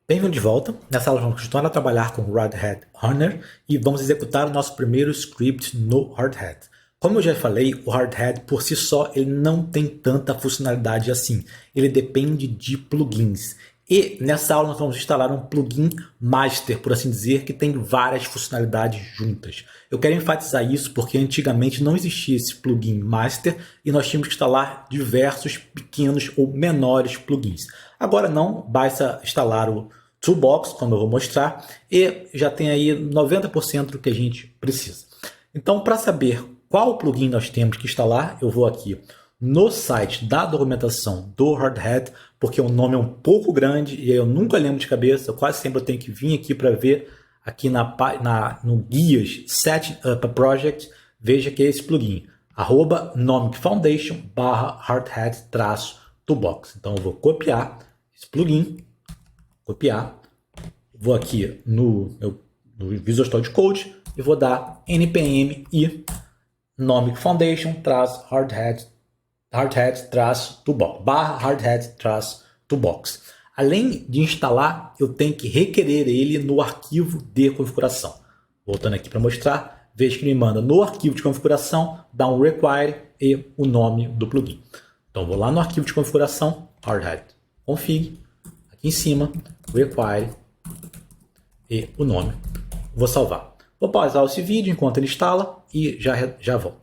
Bem-vindo de volta. Nessa aula vamos continuar a trabalhar com o Hardhat Runner e vamos executar o nosso primeiro script no Hardhat. Como eu já falei, o Hardhat por si só ele não tem tanta funcionalidade assim. Ele depende de plugins. E nessa aula nós vamos instalar um plugin master, por assim dizer, que tem várias funcionalidades juntas. Eu quero enfatizar isso porque antigamente não existia esse plugin master e nós tínhamos que instalar diversos pequenos ou menores plugins. Agora não, basta instalar o Toolbox, como eu vou mostrar, e já tem aí 90% do que a gente precisa. Então, para saber qual plugin nós temos que instalar, eu vou aqui no site da documentação do Hardhat, porque o nome é um pouco grande e eu nunca lembro de cabeça, quase sempre eu tenho que vir aqui para ver aqui no guias Set Up a Project, veja que é esse plugin, @nomicfoundation/hardhat-toolbox. Então eu vou copiar esse plugin, vou aqui no Visual Studio Code e vou dar npm e Nomic Foundation-hardhat-toolbox. Além de instalar, eu tenho que requerer ele no arquivo de configuração. Voltando aqui para mostrar, veja que ele me manda no arquivo de configuração, dá um require e o nome do plugin. Então vou lá no arquivo de configuração, hardhat config, aqui em cima, require e o nome. Vou salvar. Vou pausar esse vídeo enquanto ele instala e já volto.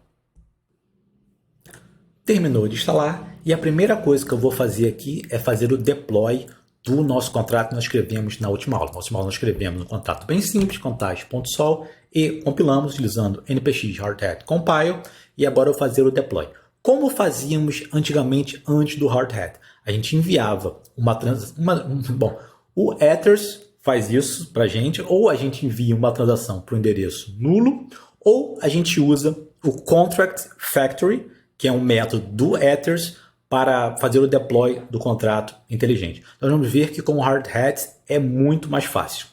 Terminou de instalar e a primeira coisa que eu vou fazer aqui é fazer o deploy do nosso contrato que nós escrevemos na última aula. Na última aula nós escrevemos um contrato bem simples, contagem.sol, e compilamos utilizando npx hardhat compile, e agora eu vou fazer o deploy. Como fazíamos antigamente antes do Hardhat? A gente enviava uma transação. O Ethers faz isso para a gente, ou a gente envia uma transação para o endereço nulo, ou a gente usa o Contract Factory, que é um método do Ethers, para fazer o deploy do contrato inteligente. Nós vamos ver que com o Hardhat é muito mais fácil.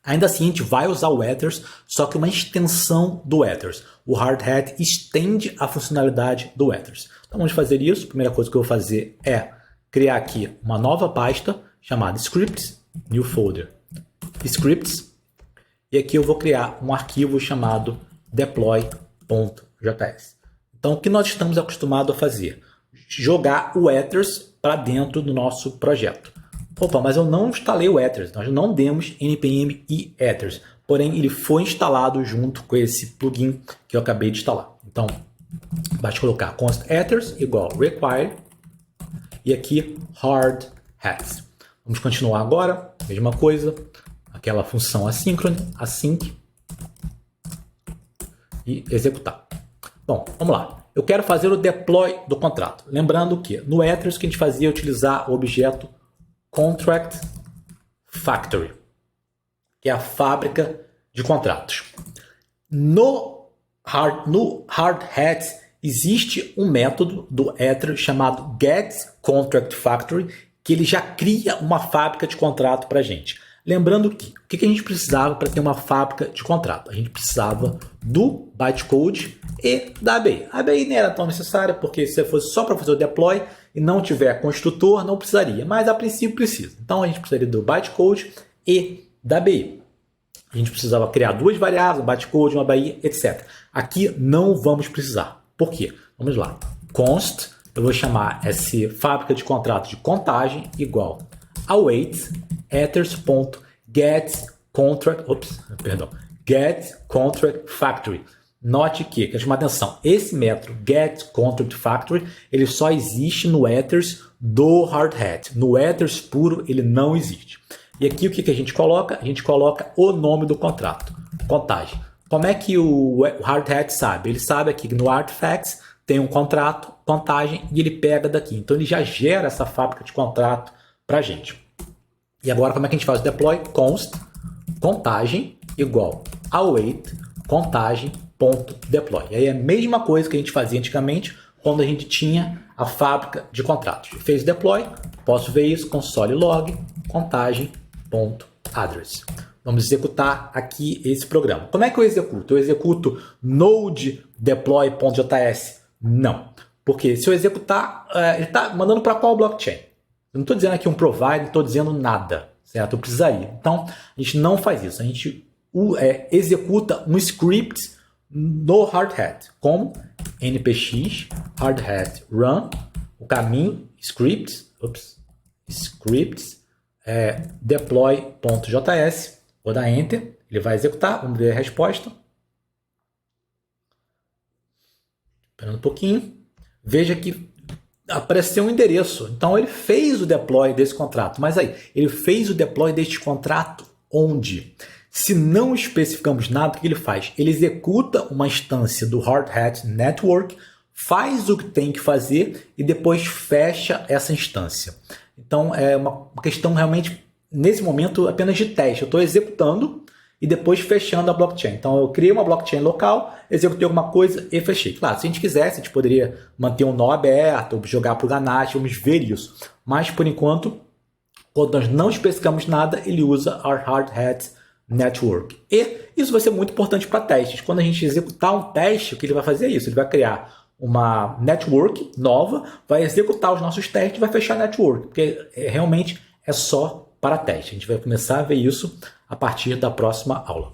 Ainda assim, a gente vai usar o Ethers, só que uma extensão do Ethers. O Hardhat estende a funcionalidade do Ethers. Então vamos fazer isso. A primeira coisa que eu vou fazer é criar aqui uma nova pasta chamada Scripts, New Folder, Scripts, e aqui eu vou criar um arquivo chamado deploy.js. Então o que nós estamos acostumados a fazer? Jogar o Ethers para dentro do nosso projeto. Opa, mas eu não instalei o Ethers, nós não demos npm e Ethers, porém ele foi instalado junto com esse plugin que eu acabei de instalar. Então, basta colocar const ethers igual require e aqui hardhat. Vamos continuar agora, mesma coisa, aquela função assíncrone, async, e executar. Bom, vamos lá. Eu quero fazer o deploy do contrato. Lembrando que no Ethers que a gente fazia é utilizar o objeto Contract Factory, que é a fábrica de contratos. No Hardhat existe um método do Ether chamado getContractFactory, que ele já cria uma fábrica de contrato para a gente. Lembrando que o que a gente precisava para ter uma fábrica de contrato? A gente precisava do bytecode e da ABI. A ABI não era tão necessária, porque se fosse só para fazer o deploy e não tiver construtor, não precisaria. Mas a princípio precisa. Então a gente precisaria do bytecode e da ABI. A gente precisava criar duas variáveis, um bytecode, uma ABI, etc. Aqui não vamos precisar. Por quê? Vamos lá. Const, eu vou chamar essa fábrica de contrato de contagem igual await getContractFactory. Note que, quero chamar atenção, esse método getContractFactory ele só existe no Ethers do Hardhat. No Ethers puro ele não existe. E aqui o que a gente coloca? A gente coloca o nome do contrato, contagem. Como é que o Hardhat sabe? Ele sabe aqui que no Artifacts tem um contrato, contagem, e ele pega daqui. Então ele já gera essa fábrica de contrato para a gente. E agora como é que a gente faz o deploy? Const contagem igual await contagem.deploy. E aí é a mesma coisa que a gente fazia antigamente quando a gente tinha a fábrica de contratos. Fez o deploy, posso ver isso, console log contagem.address. Vamos executar aqui esse programa. Como é que eu executo? Eu executo node deploy.js? Não. Porque se eu executar, ele está mandando para qual blockchain? Eu não estou dizendo aqui um provide, não estou dizendo nada, certo? Eu precisaria. Então, a gente não faz isso. A gente executa um script no Hardhat, como npx hardhat run, o caminho, scripts deploy.js, vou dar enter, ele vai executar, vamos ver a resposta. Esperando um pouquinho, veja que apareceu um endereço, então ele fez o deploy desse contrato, mas aí, ele fez o deploy deste contrato onde? Se não especificamos nada, o que ele faz? Ele executa uma instância do Hardhat Network, faz o que tem que fazer e depois fecha essa instância. Então é uma questão realmente, nesse momento, apenas de teste. Eu estou executando e depois fechando a blockchain. Então eu criei uma blockchain local, executei alguma coisa e fechei. Claro, se a gente quisesse, a gente poderia manter um nó aberto, jogar para o Ganache, vamos ver isso. Mas por enquanto, quando nós não especificamos nada, ele usa our Hardhat Network. E isso vai ser muito importante para testes. Quando a gente executar um teste, o que ele vai fazer é isso. Ele vai criar uma network nova, vai executar os nossos testes e vai fechar a network. Porque realmente é só para teste. A gente vai começar a ver isso a partir da próxima aula.